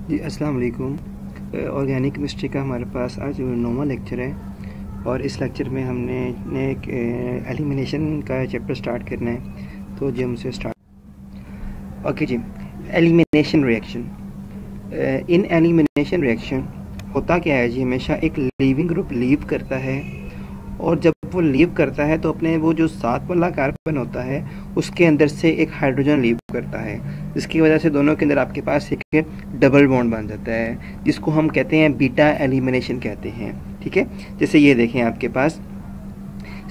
जी अस्सलाम वालेकुम। Organic chemistry का हमारे पास आज 9वां लेक्चर है और इस लेक्चर में हमने एक एलिमिनेशन का चैप्टर स्टार्ट करना है। तो जी हमसे स्टार्ट ओके जी। Elimination reaction. In elimination reaction होता क्या है जी, हमेशा एक लीविंग ग्रुप लीव करता है और जब वो लीव करता है तो अपने वो जो साथ वाला कार्बन होता है उसके अंदर से एक हाइड्रोजन लीव करता है, जिसकी वजह से दोनों के अंदर आपके पास एक डबल बॉन्ड बन जाता है, जिसको हम कहते हैं बीटा एलिमिनेशन कहते हैं। ठीक है, जैसे ये देखें आपके पास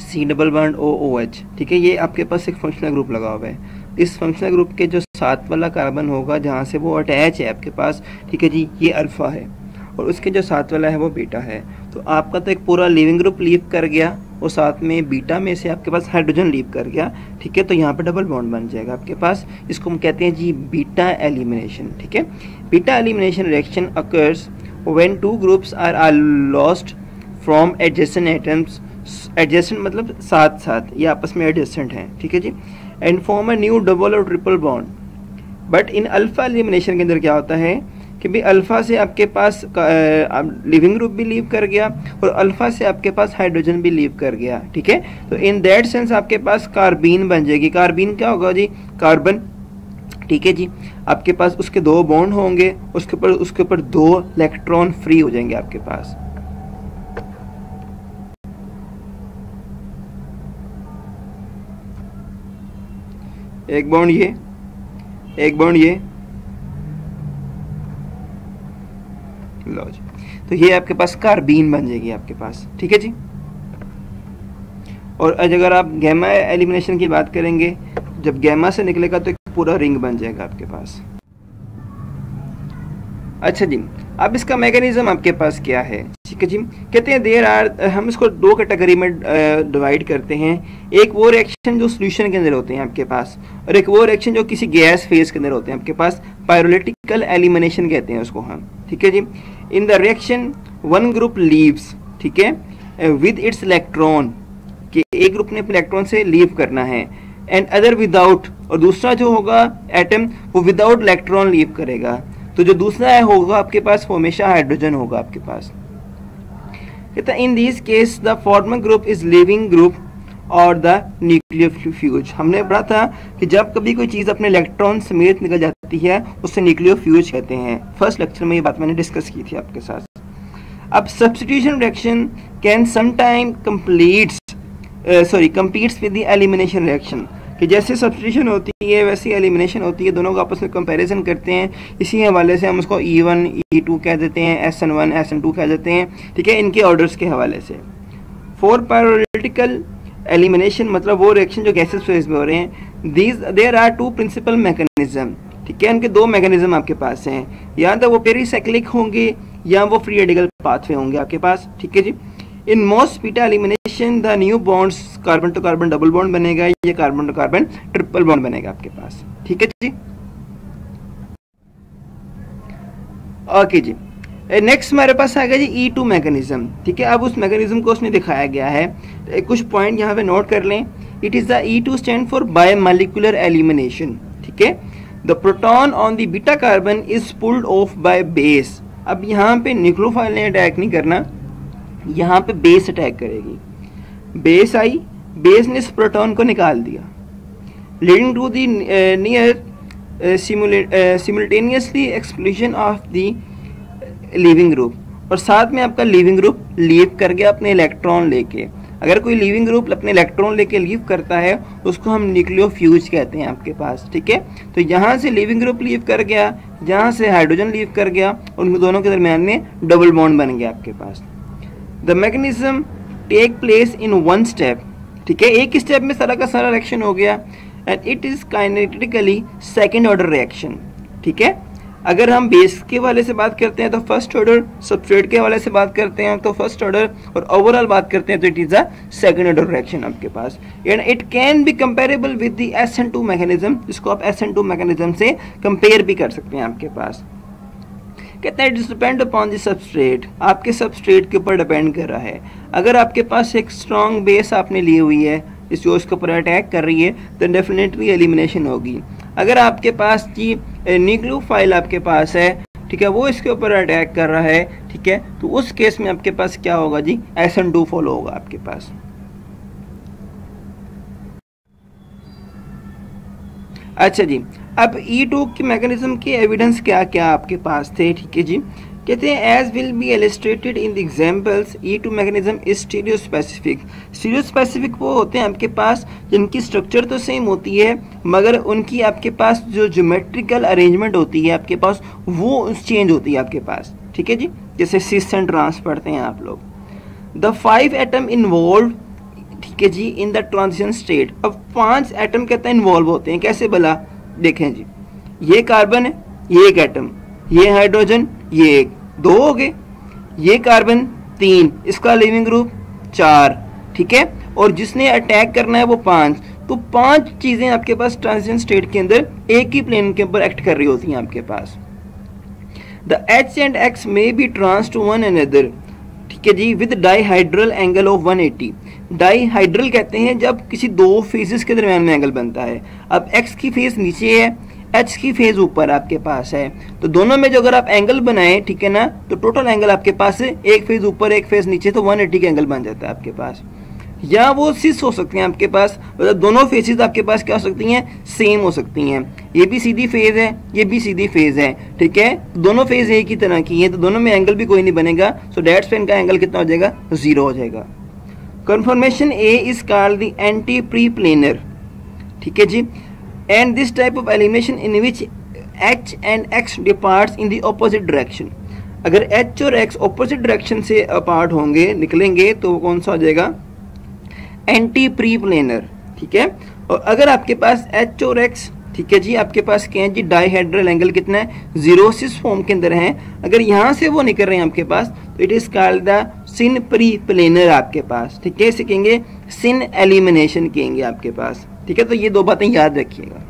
सी डबल बॉन्ड OOH। ठीक है, ये आपके पास एक फंक्शनल ग्रुप लगा हुआ है। इस फंक्शनल ग्रुप के जो साथ वाला कार्बन होगा जहाँ से वो अटैच है आपके पास, ठीक है जी, ये अल्फा है और उसके जो साथ वाला है वो बीटा है। तो आपका तो एक पूरा लिविंग ग्रुप लीव कर गया और साथ में बीटा में से आपके पास हाइड्रोजन लीव कर गया। ठीक है, तो यहाँ पे डबल बॉन्ड बन जाएगा आपके पास, इसको हम कहते हैं जी बीटा एलिमिनेशन। ठीक है, beta elimination reaction occurs when two groups are lost from adjacent atoms. Adjacent मतलब साथ साथ, ये आपस में एडजेसेंट हैं। ठीक है जी, and form a new double और triple bond. But in alpha elimination के अंदर क्या होता है कि भाई अल्फा से आपके पास लिविंग ग्रुप भी लीव कर गया और अल्फा से आपके पास हाइड्रोजन भी लीव कर गया। ठीक है, तो इन दैट सेंस आपके पास कार्बीन बन जाएगी। कार्बीन क्या होगा जी, कार्बन। ठीक है जी, आपके पास उसके दो बॉन्ड होंगे, उसके ऊपर दो इलेक्ट्रॉन फ्री हो जाएंगे आपके पास। एक बॉन्ड ये, एक बॉन्ड ये, लो जी, तो ये आपके पास कार्बीन बन जाएगी आपके पास। ठीक है जी, और अगर आप गैमा एलिमिनेशन की बात करेंगे, जब गैमा से निकलेगा तो एक पूरा रिंग बन जाएगा आपके पास। अच्छा जी, अब इसका मैकेनिज्म आपके पास क्या है। ठीक है जी, कहते हैं देयर आर, हम इसको दो कैटेगरी में डिवाइड करते हैं। एक वो रिएक्शन जो सॉल्यूशन के अंदर होते हैं आपके पास, और एक वो रिएक्शन जो किसी गैस फेज के अंदर होते हैं आपके पास। पायरोलिटिकल एलिमिनेशन कहते हैं उसको हम। ठीक है जी, in the reaction one group leaves, ठीक है, विद इट्स इलेक्ट्रॉन, कि एक ग्रुप ने अपने इलेक्ट्रॉन से लीव करना है, एंड अदर विदाउट, और दूसरा जो होगा एटम वो विदाउट इलेक्ट्रॉन लीव करेगा। तो जो दूसरा है होगा आपके पास वो हमेशा हाइड्रोजन होगा आपके पास। कहता है in this case the former group is living group और द न्यूक्लियोफ्यूज। हमने पढ़ा था कि जब कभी कोई चीज अपने इलेक्ट्रॉन समेत निकल जाती है उसे न्यूक्लियोफ्यूज कहते हैं। फर्स्ट लेक्चर में ये बात मैंने डिस्कस की थी आपके साथ। अब substitution reaction can sometime competes with the elimination reaction, कि जैसे सब्स्टिट्यूशन होती है वैसी एलिमिनेशन होती है, दोनों का आपस में कंपैरिजन करते हैं। इसी हवाले से हम उसको E1 E2 कह देते हैं, SN1 SN2 कह देते हैं। ठीक है, इनके ऑर्डर्स के हवाले से। फॉर पायरोलिटिकल एलिमिनेशन मतलब वो रिएक्शन जो गैसेस फेज में हो रहे हैं, there are two principal mechanism. ठीक है, उनके दो मैकेनिज्म आपके पास हैं, या तो वो पेरीसाइक्लिक होंगे या वो फ्री रेडिकल पाथवे होंगे आपके पास। ठीक है जी, in most beta elimination the new bonds carbon to carbon double bond बनेगा, ये carbon to carbon triple bond बनेगा आपके पास। ठीक है जी, ओके जी। नेक्स्ट हमारे पास आ गया जी E2 मैकेनिज्म। ठीक है, अब उस मैकेनिज्म को उसने दिखाया गया है। कुछ पॉइंट यहाँ पे नोट कर लें। It is the E2 stand for biomolecular elimination. ठीक है, the proton on the beta carbon is pulled off by base. अब यहाँ पे न्यूक्लियोफाइल ने अटैक नहीं करना, यहाँ पे बेस अटैक करेगी। बेस आई, बेस ने इस प्रोटॉन को निकाल दिया, leading to the near simultaneously exclusion of the living group, और साथ में आपका लिविंग ग्रुप लीव कर गया अपने इलेक्ट्रॉन लेके। अगर कोई लिविंग ग्रुप अपने इलेक्ट्रॉन लेके लीव करता है उसको हम न्यूक्लियोफ्यूज कहते हैं आपके पास। ठीक है, तो यहाँ से लिविंग ग्रुप लीव कर गया, यहाँ से हाइड्रोजन लीव कर गया, उन दोनों के दरमियान में डबल बॉन्ड बन गया आपके पास। The mechanism take place in one step. ठीक है, एक स्टेप में सारा का सारा रिएक्शन हो गया, and it is kinetically second order reaction. ठीक है, अगर हम बेस के हवाले से बात करते हैं तो फर्स्ट ऑर्डर, सबस्ट्रेट के हवाले से बात करते हैं तो फर्स्ट ऑर्डर, और ओवरऑल बात करते हैं तो it is a second order reaction आपके पास। And it can be comparable with the SN2 mechanism, जिसको आप SN2 मैकेनिज्म से कंपेयर भी कर सकते हैं आपके पास। कहते हैं it depend upon the substrate, आपके सबस्ट्रेट के ऊपर डिपेंड कर रहा है। अगर आपके पास एक स्ट्रॉन्ग बेस आपने ली हुई है जो इसके ऊपर अटैक कर रही है तो डेफिनेटली एलिमिनेशन होगी। अगर आपके पास जी न्यूक्लियोफाइल आपके पास है ठीक है, वो इसके ऊपर अटैक कर रहा है, ठीक है, तो उस केस में आपके पास क्या होगा जी, SN2 फॉलो होगा आपके पास। अच्छा जी, अब E2 की मैकेनिज्म के एविडेंस क्या क्या आपके पास थे, ठीक है जी, कहते हैं as will be illustrated in the examples E2 mechanism is stereo specific. Stereo specific वो होते हैं आपके पास जिनकी स्ट्रक्चर तो सेम होती है मगर उनकी आपके पास जो ज्योमेट्रिकल अरेंजमेंट होती है आपके पास वो चेंज होती है आपके पास, ठीक है जी, जैसे सिस एंड ट्रांस पढ़ते हैं आप लोग। द 5 एटम इन्वॉल्व, ठीक है जी, इन द ट्रांजिशन स्टेट। अब 5 एटम कहते हैं इन्वॉल्व होते हैं, कैसे भला, देखें जी, ये कार्बन है, ये एक एटम, ये हाइड्रोजन, ये एक, 2 हो गए, ये कार्बन 3, इसका लिविंग ग्रुप 4, ठीक है, और जिसने अटैक करना है वो 5, तो 5 चीजें आपके पास ट्रांजिशन स्टेट के अंदर एक ही प्लेन के ऊपर एक्ट कर रही होती हैं आपके पास। The H and X may be trans to one another, ठीक है जी, with dihedral angle of 180। Dihedral कहते हैं जब किसी दो फेजेस के दरमियान में एंगल बनता है। अब X की फेज नीचे है, H की फेज ऊपर आपके पास है, तो दोनों में जो अगर आप एंगल बनाए, ठीक है ना, तो टोटल एंगल आपके पास है, एक फेज ऊपर एक फेज नीचे, तो 180 का एंगल बन जाता है आपके पास। या वो सिस हो सकते हैं आपके पास, मतलब दोनों फेसेस आपके पास क्या हो सकती हैं, सेम हो सकती हैं। ये भी सीधी फेज है, ये भी सीधी फेज है, ठीक है, दोनों फेज एक ही तरह की है, तो दोनों में एंगल भी कोई नहीं बनेगा, सो दैट्स व्हेन का एंगल कितना हो जाएगा, 0 हो जाएगा। Conformation A is called the anti pre planar, ठीक है जी, and this type of elimination in which H and X departs in the opposite direction. अगर H और X ऑपोजिट डायरेक्शन से अपार्ट होंगे, निकलेंगे, तो वो कौन सा हो जाएगा, एंटी प्री प्लेनर, ठीक है। और अगर आपके पास H और X, ठीक है जी, आपके पास क्या है जी, डाईहेड्रल एंगल कितना है, 0 सिस फॉर्म के अंदर है, अगर यहाँ से वो निकल रहे हैं आपके पास, तो it is called the syn periplanar आपके पास, ठीक है, इसे कहेंगे सिन एलिमिनेशन कहेंगे आपके पास, ठीक है। तो ये 2 बातें याद रखिएगा।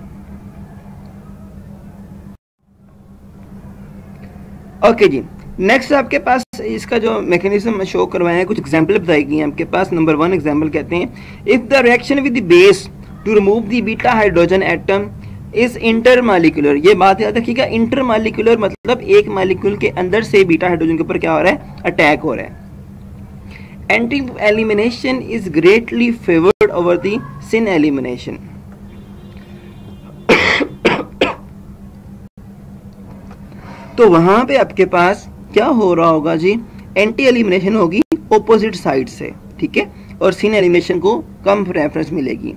ओके जी, नेक्स्ट आपके पास इसका जो मैकेनिज्म शो करवाया है, कुछ एग्जांपल बताई गई हैं आपके पास। नंबर 1 एग्जांपल कहते हैं, if the reaction with the base to remove the beta hydrogen atom is intermolecular. ये बात याद रखिएगा, इंटरमॉलिक्यूलर मतलब एक मॉलिक्यूल के अंदर से बीटा हाइड्रोजन के ऊपर क्या हो रहा है, अटैक हो रहा है। Anti elimination is greatly favoured over the syn elimination. तो वहां पे आपके पास क्या हो रहा होगा जी, एंटी एलिमिनेशन होगी ऑपोजिट साइड से, ठीक है, और सिन एलिमिनेशन को कम प्रेफरेंस मिलेगी।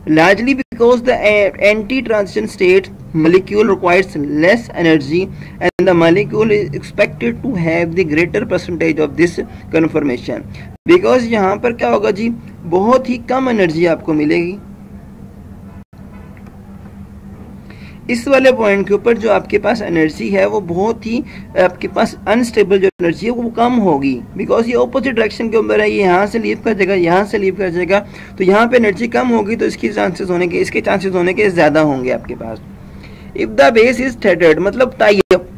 Largely because the anti transition state molecule requires less energy and the molecule is expected to have the greater percentage of this conformation, because यहाँ पर क्या होगा जी, बहुत ही कम एनर्जी आपको मिलेगी। इस वाले पॉइंट के ऊपर जो आपके पास एनर्जी है वो बहुत ही आपके पास अनस्टेबल जो एनर्जी है वो कम होगी, बिकॉज ये ऑपोजिट डायरेक्शन के ऊपर है, ये यहाँ से लीव कर जाएगा, यहाँ से लीव कर जाएगा, तो यहाँ पे एनर्जी कम होगी, तो इसके चांसेस होने के ज़्यादा होंगे आपके पास। If the base is threaded मतलब tie up,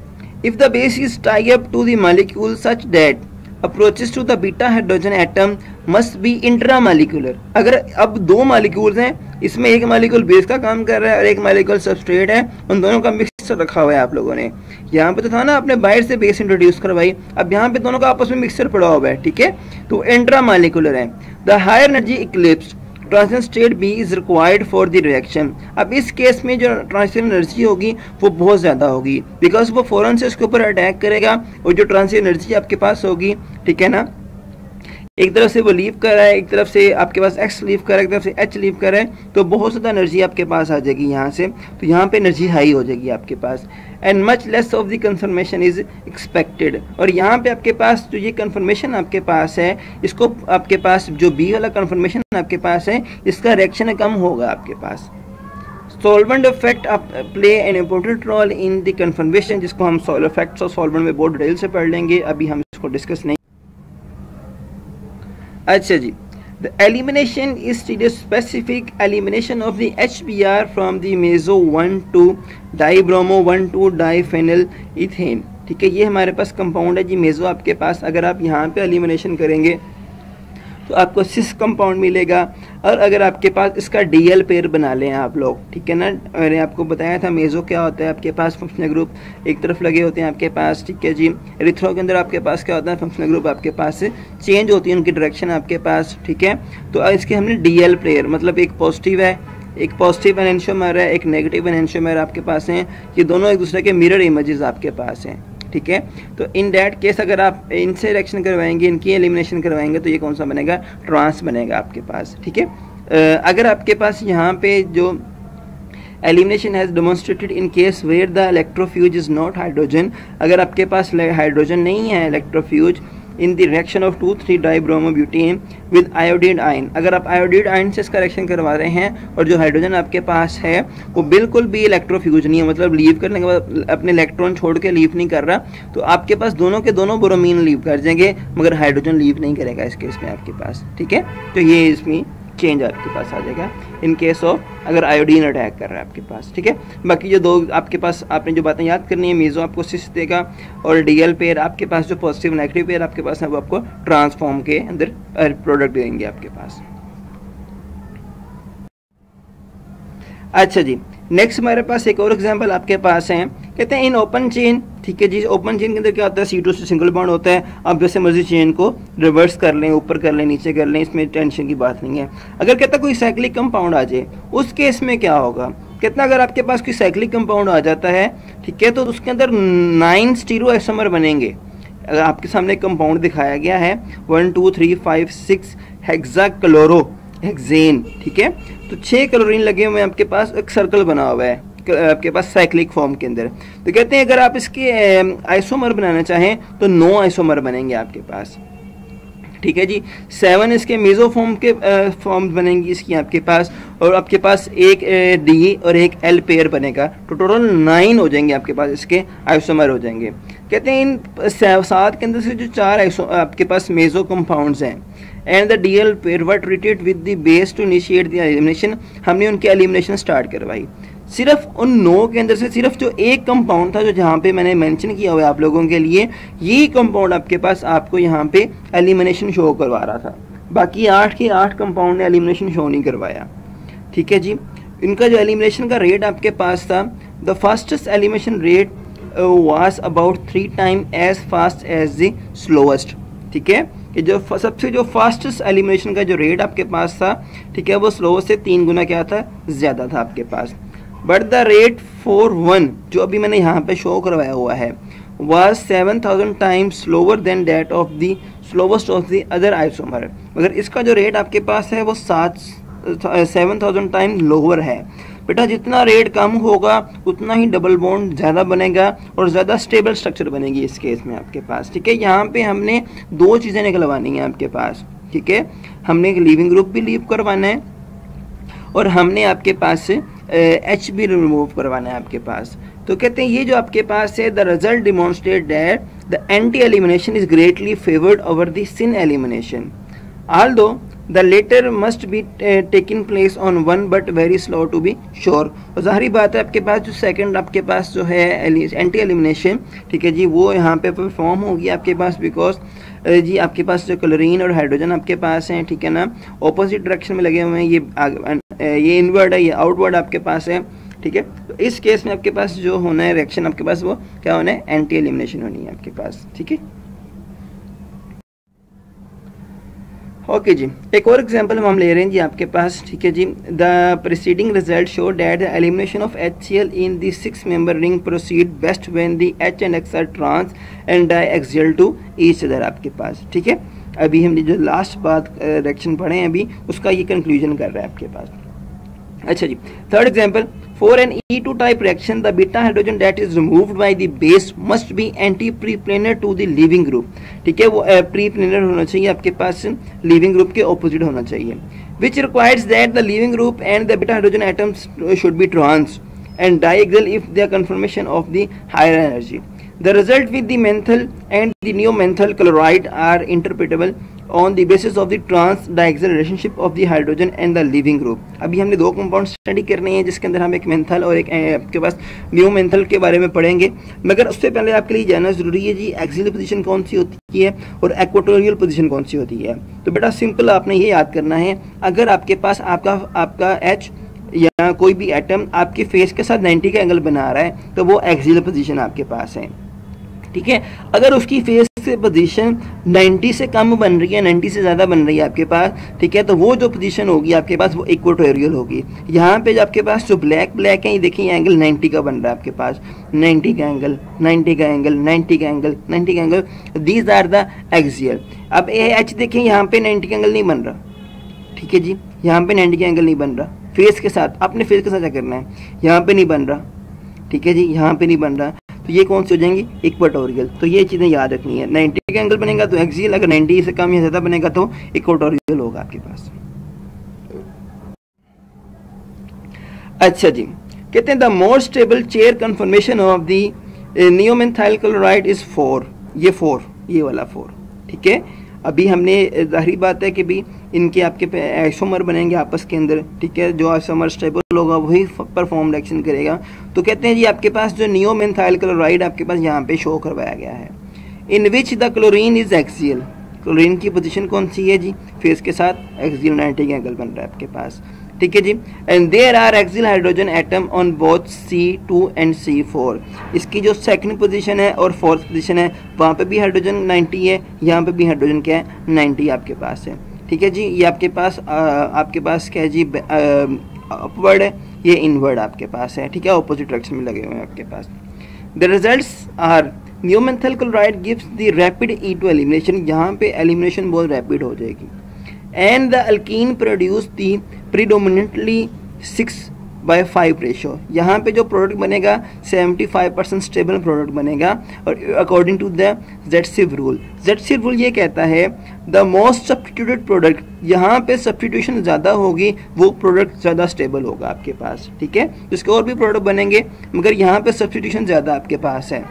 if the base is tie up to the molecule such that approaches to the beta hydrogen atom must be intramolecular. अगर अब 2 मॉलिक्यूल्स हैं, इसमें एक मॉलिक्यूल बेस का काम कर रहा है और एक मॉलिक्यूल सबस्ट्रेट है, उन दोनों का मिक्सचर रखा हुआ है आप लोगों ने। यहाँ पे तो था ना, आपने बाहर से बेस इंट्रोड्यूस करवाई, अब यहाँ पे दोनों का आपस में मिक्सचर पड़ा हुआ है, ठीक है, तो इंट्रामॉलिक्यूलर है। The higher energy eclipsed transition state B is required for the reaction. अब इस केस में जो ट्रांजिशन एनर्जी होगी वो बहुत ज़्यादा होगी, बिकॉज वो फौरन से उसके ऊपर अटैक करेगा, और जो ट्रांजिशन एनर्जी आपके पास होगी, ठीक है ना, एक तरफ से वो लीव कर रहा है, एक तरफ से आपके पास X लीव कर रहा है, एक तरफ से H लीव कर रहा है, तो बहुत ज़्यादा एनर्जी आपके पास आ जाएगी यहाँ से, तो यहाँ पे एनर्जी हाई हो जाएगी आपके पास, and much less of the conformation is expected. और यहाँ पे आपके पास जो ये कन्फर्मेशन आपके पास है, इसको आपके पास जो B वाला कन्फर्मेशन आपके पास है, इसका रिएक्शन कम होगा आपके पास। Solvent effect play an important role in the conformation, जिसको हम सॉल इफेक्ट्स और सॉल्वेंट में बहुत डिटेल से पढ़ लेंगे, अभी हम इसको डिस्कस नहीं। अच्छा जी, the elimination is stereo specific elimination of the HBr from the meso 1,2 dibromo 1,2 diphenyl ethane, ठीक है, ये हमारे पास कंपाउंड है जी मेसो आपके पास। अगर आप यहाँ पे एलिमिनेशन करेंगे तो आपको सिस कंपाउंड मिलेगा। और अगर आपके पास इसका डीएल पेयर बना लें आप लोग, ठीक है ना, मैंने आपको बताया था मेजो क्या होता है, आपके पास फंक्शनल ग्रुप एक तरफ लगे होते हैं आपके पास, ठीक है जी। एरिथ्रो के अंदर आपके पास क्या होता है, फंक्शनल ग्रुप आपके पास चेंज होती है उनकी डायरेक्शन आपके पास, ठीक है। तो इसके हमने डीएल पेयर, मतलब एक पॉजिटिव है, एक पॉजिटिव एनेंशियोमर है, एक नेगेटिव एनेंशियोमर आपके पास हैं, ये दोनों एक दूसरे के मिरर इमेजेस आपके पास हैं, ठीक है। तो इन दैट केस अगर आप इनसे रिएक्शन करवाएंगे, इनकी एलिमिनेशन करवाएंगे, तो ये कौन सा बनेगा, ट्रांस बनेगा आपके पास, ठीक है। अगर आपके पास यहाँ पे जो elimination has demonstrated in case where the electrofuge is not hydrogen, अगर आपके पास हाइड्रोजन नहीं है electrofuge in the reaction of two three dibromobutane with iodine ion, अगर आप आयोडीन आयन से इसका रिएक्शन करवा रहे हैं और जो हाइड्रोजन आपके पास है वो बिल्कुल भी इलेक्ट्रोफ्यूज नहीं है, मतलब लीव करने के बाद अपने इलेक्ट्रॉन छोड़ के लीव नहीं कर रहा, तो आपके पास दोनों के दोनों ब्रोमीन लीव कर जाएंगे मगर हाइड्रोजन लीव नहीं करेगा इस केस में आपके पास, ठीक है। तो ये इसमें चेंज आपके पास आ जाएगा इन केस ऑफ अगर आयोडीन अटैक कर रहा है आपके पास, ठीक है। बाकी जो दो आपके पास आपने जो बातें याद करनी है, मेजो आपको सिस देगा और डीएल पेयर आपके पास जो पॉजिटिव नेगेटिव पेयर आपके पास है वो आपको ट्रांसफॉर्म के अंदर प्रोडक्ट देंगे आपके पास। अच्छा जी, नेक्स्ट हमारे पास एक और एग्जांपल आपके पास है, कहते हैं इन ओपन चेन, ठीक है जी। ओपन चेन के अंदर क्या होता है, C2 से सिंगल बॉन्ड होता है, आप जैसे मर्जी चेन को रिवर्स कर लें, ऊपर कर लें, नीचे कर लें, इसमें टेंशन की बात नहीं है। अगर कहता है कोई साइक्लिक कंपाउंड आ जाए, उस केस में क्या होगा, कहता अगर आपके पास कोई साइक्लिक कंपाउंड आ जाता है, ठीक है, तो उसके अंदर 9 स्टीरियोआइसोमर बनेंगे। अगर आपके सामने कंपाउंड दिखाया गया है 1 2 3 5 6 हेक्साक्लोरोहेक्सेन, ठीक है, तो 6 क्लोरीन लगे हुए हैं आपके पास, एक सर्कल बना हुआ है आपके पास साइक्लिक फॉर्म के अंदर। तो कहते हैं अगर आप इसके आइसोमर बनाना चाहें तो 9 आइसोमर बनेंगे आपके पास, ठीक है जी। 7 इसके मेजो फॉर्म के फॉर्म बनेंगी इसकी आपके पास, और आपके पास एक डी और एक एल पेयर बनेगा, तो टोटल 9 हो जाएंगे आपके पास, इसके आइसोमर हो जाएंगे। कहते हैं इन 7 के अंदर से जो 4 आपके पास मेजो कंपाउंड्स हैं and the DL pair were treated with the base to initiate the elimination, हमने उनकी एलिमिनेशन स्टार्ट करवाई। सिर्फ उन 9 के अंदर से सिर्फ जो एक कंपाउंड था जो जहाँ पे मैंने मेंशन किया हुआ है आप लोगों के लिए, यही कंपाउंड आपके पास आपको यहाँ पे एलिमिनेशन शो करवा रहा था, बाकी 8 के 8 कंपाउंड ने एलिमिनेशन शो नहीं करवाया, ठीक है जी। इनका जो एलिमिनेशन का रेट आपके पास था, the fastest elimination rate was about 3 time as fast as the slowest, ठीक है, कि जो सबसे जो फास्टेस्ट एलिमिनेशन का जो रेट आपके पास था, ठीक है, वो स्लोएस्ट से 3 गुना क्या था, ज़्यादा था आपके पास। बट द रेट फॉर 1 जो अभी मैंने यहाँ पे शो करवाया हुआ है was 7000 times slower then that of the slowest of the other isomer, मगर इसका जो रेट आपके पास है वो 7000 टाइम लोअर है। बेटा जितना रेट कम होगा उतना ही डबल बॉन्ड ज़्यादा बनेगा और ज़्यादा स्टेबल स्ट्रक्चर बनेगी इस केस में आपके पास, ठीक है। यहाँ पे हमने 2 चीज़ें निकलवानी है आपके पास, ठीक है, हमने एक लीविंग ग्रुप भी लीव करवाना है और हमने आपके पास H भी रिमूव करवाना है आपके पास। तो कहते हैं ये जो आपके पास है, the result demonstrate that the anti elimination is greatly favoured over the syn elimination, although the latter must be taking place on 1 but very slow to be sure. और ज़ाहिर बात है आपके पास जो सेकंड आपके पास जो है एंटी एलिमिनेशन, ठीक है जी, वो यहाँ पे परफॉर्म होगी आपके पास, बिकॉज जी आपके पास जो क्लोरीन और हाइड्रोजन आपके पास हैं, ठीक है ना, ऑपोजिट डायरेक्शन में लगे हुए हैं, ये इनवर्ड है, ये आउटवर्ड आपके पास है, ठीक है। तो इस केस में आपके पास जो होना है रिएक्शन आपके पास वो क्या होना है, एंटी एलिमिनेशन होनी है आपके पास, ठीक है। ओके जी, एक और एग्जांपल हम ले रहे हैं जी आपके पास, ठीक है जी। The preceding result show that the elimination of HCl in the 6 member ring proceed best when the H and X are trans and diaxial to each other आपके पास, ठीक है। अभी हमने जो लास्ट बात रिएक्शन पढ़े हैं अभी, उसका ये कंक्लूजन कर रहा है आपके पास। अच्छा जी, third example, for an E2 type reaction the beta hydrogen that is removed by the base must be anti preplanar to the leaving group, ठीक है, वो प्रीप्लेनर होना चाहिए आपके पास, लीविंग ग्रुप के ऑपोजिट होना चाहिए, which requires that the leaving group and the beta hydrogen atoms should be trans and diagonal if they are conformation of the higher energy. The result with the menthol and the neomenthal chloride are interpretable on the basis of the trans diaxial relationship of the hydrogen and the living group. अभी हमने दो compound study करने हैं जिसके अंदर हम एक मेंथल और एक आपके पास नियोमेंथल के बारे में पढ़ेंगे, मगर उससे पहले आपके लिए जानना जरूरी है जी एक्सियल पोजीशन कौन सी होती है और इक्वेटोरियल पोजीशन कौन सी होती है। तो बेटा सिंपल आपने ये याद करना है, अगर आपके पास आपका एच या कोई भी एटम आपके फेस के साथ 90 का एंगल बना रहा है तो वो एक्सियल पोजीशन आपके पास है, ठीक है। अगर उसकी फेस से पोजीशन 90 से कम बन रही है, 90 से ज़्यादा बन रही है आपके पास, ठीक है, तो वो जो पोजीशन होगी आपके पास वो इक्वेटोरियल होगी। यहाँ पे जो आपके पास जो ब्लैक है, ये देखिए एंगल 90 का बन रहा है आपके पास, 90 का एंगल, 90 का एंगल, 90 का एंगल, 90 का angle, these are the axial. अब एच देखिए यहाँ पे 90 का एंगल नहीं बन रहा, ठीक है जी, यहाँ पे 90 का एंगल नहीं बन रहा फेस के साथ, अपने फेस के साथ क्या करना है, यहाँ पे नहीं बन रहा, ठीक है जी, यहाँ पे नहीं बन रहा, तो ये कौन सी हो जाएंगी, इक्वेटोरियल। तो ये चीज़ें याद रखनी है, 90 का एंगल बनेगा तो एक्सियल, अगर 90 से कम या ज़्यादा बनेगा तो इक्वेटोरियल होगा आपके पास। अच्छा जी, कहते हैं the more stable chair conformation of the neomenthyl chloride is 4, ये 4, ये वाला 4, ठीक है। अभी हमने जाहिर बात है कि भी इनके आपके आइसोमर बनेंगे आपस के अंदर, ठीक है, जो आइसोमर स्टेबल होगा वही परफॉर्म रिएक्शन करेगा। तो कहते हैं जी आपके पास जो नियोमेंथाइल क्लोराइड आपके पास यहाँ पे शो करवाया गया है, in which the chlorine is axial. Chlorine की पोजीशन कौन सी है जी, फेस के साथ एक्सियल 90 का एंगल बन रहा है आपके पास, ठीक है जी। And there are axial hydrogen atom on both C2 and C4। इसकी जो सेकंड पोजीशन है और फोर्थ पोजीशन है वहाँ पे भी हाइड्रोजन 90 है, यहाँ पे भी हाइड्रोजन क्या है 90 आपके पास है, ठीक है जी। ये आपके पास क्या है जी, अपवर्ड है, ये इनवर्ड आपके पास है, ठीक है, ऑपोजिट डायरेक्शन में लगे हुए हैं आपके पास। The results are neomenthyl chloride gives the rapid E2 elimination, यहाँ पे एलिमिनेशन बहुत रैपिड हो जाएगी। And the alkene produce the predominantly 6/5 ratio, यहाँ पे जो प्रोडक्ट बनेगा 75% स्टेबल प्रोडक्ट बनेगा, और according to the Zaitsev rule. Zaitsev rule ये कहता है द मोस्ट सब्स्टिट्यूटेड प्रोडक्ट, यहाँ पे सब्स्टिट्यूशन ज़्यादा होगी वो प्रोडक्ट ज़्यादा स्टेबल होगा आपके पास, ठीक है। जिसके और भी प्रोडक्ट बनेंगे मगर यहाँ पे सब्स्टिट्यूशन ज़्यादा आपके पास है।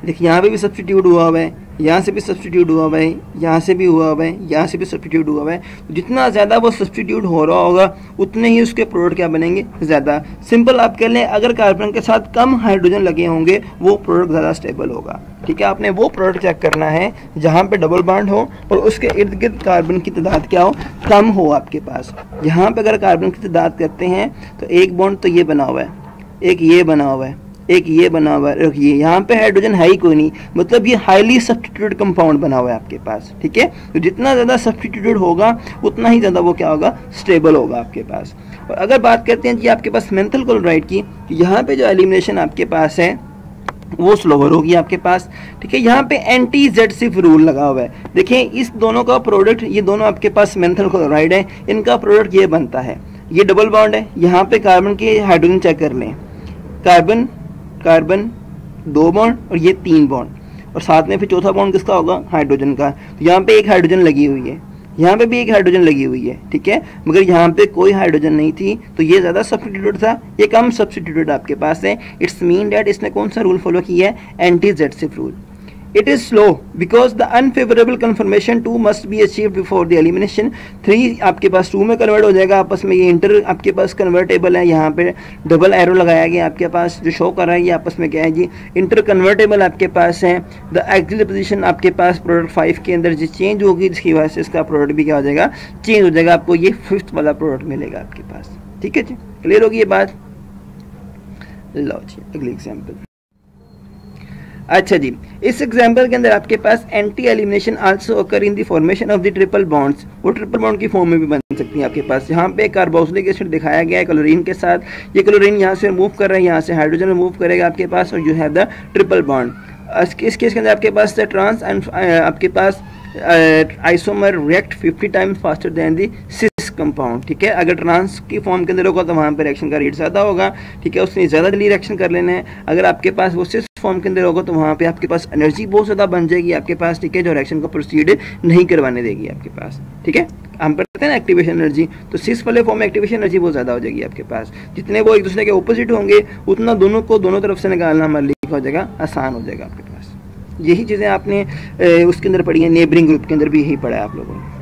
देखिए यहाँ पे भी सब्स्टिट्यूट हुआ हुआ है, यहाँ से भी सब्स्टिट्यूट हुआ हुआ है, यहाँ से भी हुआ हुआ है, यहाँ से भी सब्स्टिट्यूट हुआ हुआ है। तो जितना ज़्यादा वो सब्स्टिट्यूट हो रहा होगा उतने ही उसके प्रोडक्ट क्या बनेंगे, ज़्यादा। सिंपल आप कह लें अगर कार्बन के साथ कम हाइड्रोजन लगे होंगे वो प्रोडक्ट ज़्यादा स्टेबल होगा, ठीक है। आपने वो प्रोडक्ट चेक करना है जहाँ पे डबल बॉन्ड हो और उसके इर्द गिर्द कार्बन की तादाद क्या हो, कम हो आपके पास। यहाँ पर अगर कार्बन की तादाद करते हैं तो एक बॉन्ड तो ये बना हुआ है, एक ये बना हुआ है, एक ये बना हुआ है, ये यहाँ पे हाइड्रोजन है ही कोई नहीं, मतलब ये हाईली सब्स्टिट्यूटेड कंपाउंड बना हुआ है आपके पास, ठीक है। तो जितना ज़्यादा सब्स्टिट्यूटेड होगा उतना ही ज़्यादा वो क्या होगा, स्टेबल होगा आपके पास। और अगर बात करते हैं जी आपके पास मेंथल क्लोराइड की, तो यहाँ पे जो एलिमिनेशन आपके पास है वो स्लोअर होगी आपके पास, ठीक है। यहाँ पे एंटी जेटसिव रूल लगा हुआ है। देखिए इस दोनों का प्रोडक्ट, ये दोनों आपके पास मेंथल क्लोराइड है, इनका प्रोडक्ट ये बनता है, ये डबल बॉन्ड है, यहाँ पे कार्बन के हाइड्रोजन चेक कर लें, कार्बन कार्बन 2 बॉन्ड और ये 3 बॉन्ड, और साथ में फिर चौथा बॉन्ड किसका होगा, हाइड्रोजन का। तो यहाँ पे एक हाइड्रोजन लगी हुई है, यहाँ पे भी एक हाइड्रोजन लगी हुई है, ठीक है, मगर यहाँ पे कोई हाइड्रोजन नहीं थी तो ये ज़्यादा सब्स्टिट्यूटेड था, ये कम सब्स्टिट्यूटेड आपके पास है। इट्स मीन डैट इसने कौन सा रूल फॉलो किया है, anti Zaitsev rule. It is slow because the unfavorable conformation 2 must be achieved before the elimination। 3 आपके पास 2 में कन्वर्ट हो जाएगा आपस में, ये इंटर आपके पास कन्वर्टेबल है, यहाँ पे डबल एरो लगाया गया आपके पास जो शो कर रहा है, ये आपस में क्या है जी, इंटर कन्वर्टेबल आपके पास है। द एक्सियल पोजीशन आपके पास प्रोडक्ट 5 के अंदर जो चेंज होगी जिसकी वजह से इसका प्रोडक्ट भी क्या हो जाएगा, चेंज हो जाएगा, आपको ये 5th वाला प्रोडक्ट मिलेगा आपके पास, ठीक है जी। क्लियर होगी ये बात। लो जी अगली एग्जाम्पल। अच्छा जी, इस एग्जाम्पल के अंदर आपके पास anti elimination also occur in the formation of the triple bonds. वो ट्रिपल बॉन्ड की फॉर्म में भी बन सकती है आपके पास। यहाँ पे कार्बोक्सिलिक एसिड दिखाया गया है क्लोरीन के साथ, ये क्लोरीन यहाँ से रिमूव कर रहा है, यहाँ से हाइड्रोजन रिमूव करेगा आपके पास, और you have the triple bond. इस केस के अंदर आपके पास ट्रांस एंड आपके पास isomer react 50 times faster than the cis compound, ठीक है। अगर ट्रांस की फॉर्म के अंदर होगा तो वहाँ पे रिएक्शन का रेट ज़्यादा होगा, ठीक है, उसने ज़्यादा जल्दी रिएक्शन कर लेना है। अगर आपके पास वो सिस फॉर्म के अंदर होगा तो वहाँ पे आपके पास एनर्जी बहुत ज़्यादा बन जाएगी आपके पास, ठीक है, जो रिएक्शन को प्रोसीड नहीं करवाने देगी आपके पास, ठीक है। हम पढ़ते हैं ना एक्टिवेशन एनर्जी, तो सिस वाले फॉर्म में एक्टिवेशन एनर्जी बहुत ज़्यादा हो जाएगी आपके पास। जितने वो एक दूसरे के ऑपोजिट होंगे उतना दोनों को दोनों तरफ से निकालना हमारे लिए हो जाएगा, आसान हो जाएगा आपके पास। यही चीज़ें आपने उसके अंदर पढ़ी हैं, नेबरिंग ग्रुप के अंदर भी यही पढ़ा है आप लोगों ने।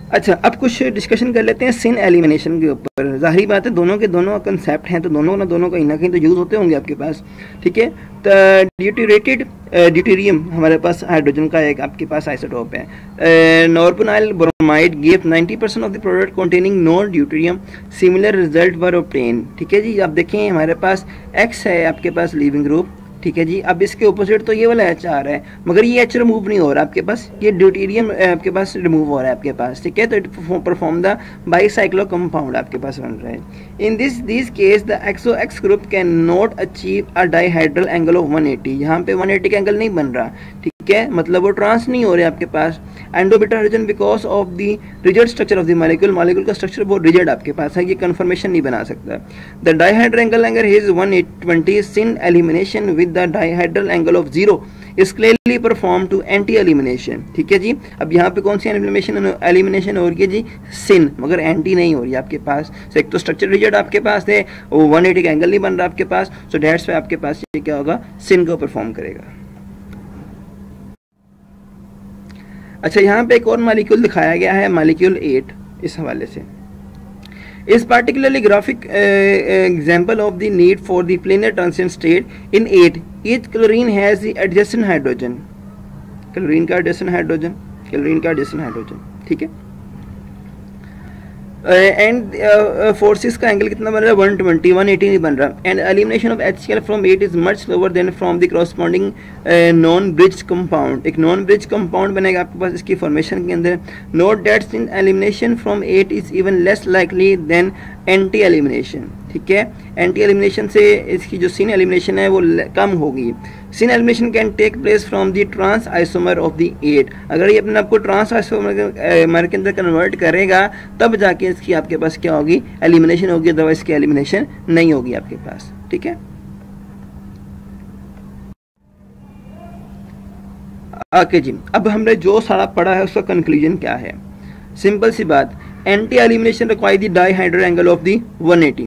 अच्छा, अब कुछ डिस्कशन कर लेते हैं सिन एलिमिनेशन के ऊपर। ज़ाहिरी बात है दोनों के दोनों कंसेप्ट हैं, तो दोनों कहीं ना कहीं तो यूज़ होते होंगे आपके पास, ठीक है। तो ड्यूटेरेटेड ड्यूटेरियम हमारे पास हाइड्रोजन का एक आपके पास आइसोटोप है। Norbornyl bromide give 90% of the product containing non deuterium, similar result were obtain, ठीक है जी। आप देखें हमारे पास X है आपके पास लिविंग ग्रुप, ठीक है जी। अब इसके ऑपोजिट तो ये वाला H आ रहा है, मगर ये H रिमूव नहीं हो रहा आपके पास, ये ड्यूटेरियम आपके पास रिमूव हो रहा है आपके पास, ठीक है। तो it perform the bicyclo compound आपके पास बन रहा है। In this case the XOX group can not achieve a dihedral angle of 180, यहाँ पे 180 का एंगल नहीं बन रहा, ठीक है, मतलब वो ट्रांस नहीं हो रहे आपके पास। Endo beta hydrogen because of the rigid structure of the molecule का स्ट्रक्चर बहुत रिजिड आपके पास है, ये कन्फर्मेशन नहीं बना सकता। The dihedral angle is 120 syn elimination with the dihedral angle of 0 is clearly performed to anti elimination, ठीक है जी। अब यहाँ पे कौन सी एलिमिनेशन हो रही है जी, सिन, मगर एंटी नहीं हो रही है आपके पास। तो एक तो स्ट्रक्चर रिजिड आपके पास है, 180 का एंगल नहीं बन रहा आपके पास, सो दैट्स पे आपके पास ये क्या होगा, सिन को परफॉर्म करेगा। अच्छा, यहाँ पे एक और मॉलिक्यूल दिखाया गया है, मॉलिक्यूल 8, इस हवाले से is particularly graphic example of the need for the planar transition state. In 8, each chlorine has the adjacent hydrogen, chlorine का adjacent hydrogen, ठीक है। एंड फोर्सेस का एंगल कितना बन रहा है, 120, 180 नहीं बन रहा। And elimination of HCl from 8 is much slower than from the corresponding non bridge compound. एक नॉन ब्रिज कंपाउंड बनेगा आपके पास इसकी फॉर्मेशन के अंदर। Note that in elimination from 8 is even less likely than anti elimination, ठीक है। Anti elimination से इसकी जो सिन एलिमिनेशन है वो कम होगी। Syn elimination can take place from the trans isomer of the 8, अगर ये अपने आपको ट्रांस आइसोमर के अंदर कन्वर्ट करेगा तब जाके इसकी आपके पास क्या होगी, एलिमिनेशन होगी, अदरवाइज इसकी एलिमिनेशन नहीं होगी आपके पास, ठीक है। ओके जी, अब हमने जो सारा पढ़ा है उसका कंक्लूजन क्या है, सिंपल सी बात, anti elimination require the dihedral angle of the 180।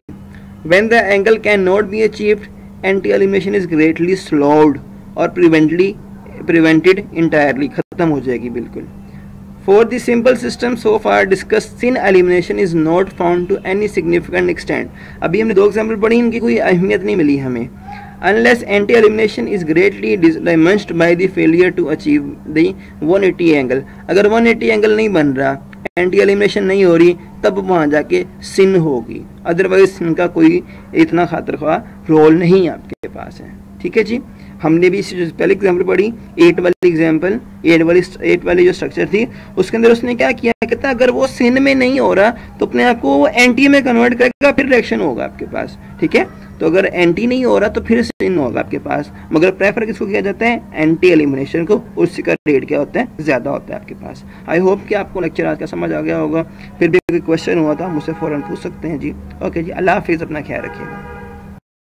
When the angle can not be achieved, anti elimination is greatly slowed और प्रिवेंटेड इंटायरली, खत्म हो जाएगी बिल्कुल। For the simple system so far discuss, syn elimination is not found to any significant extent. अभी हमने 2 example पढ़ी, इनकी कोई अहमियत नहीं मिली हमें। Unless anti-elimination is greatly diminished by the failure to achieve the 180 angle, अगर 180 एंगल नहीं बन रहा, एंटी एलिमिनेशन नहीं हो रही, तब वहाँ जाके सिन होगी, अदरवाइज सिन का कोई इतना खातिर ख्वाह रोल नहीं आपके पास है, ठीक है जी। हमने भी जो पहले एग्जाम्पल पढ़ी 8 वाली एग्जाम्पल, 8 वाली जो स्ट्रक्चर थी उसके अंदर उसने क्या किया, कहता अगर वो सिन में नहीं हो रहा तो अपने आप को वो एंटी में कन्वर्ट करेगा, फिर रिएक्शन होगा आपके पास, ठीक है। तो अगर एंटी नहीं हो रहा तो फिर सिन होगा आपके पास, मगर प्रेफर किसको किया जाता है, एंटी एलिमिनेशन को, उससे का रेट क्या होता है, ज़्यादा होता है आपके पास। आई होप कि आपको लेक्चर आज का समझ आ गया होगा। फिर भी कोई क्वेश्चन हुआ तो आप मुझसे फ़ौरन पूछ सकते हैं जी। ओके जी, अल्लाह हाफिज़, अपना ख्याल रखिएगा।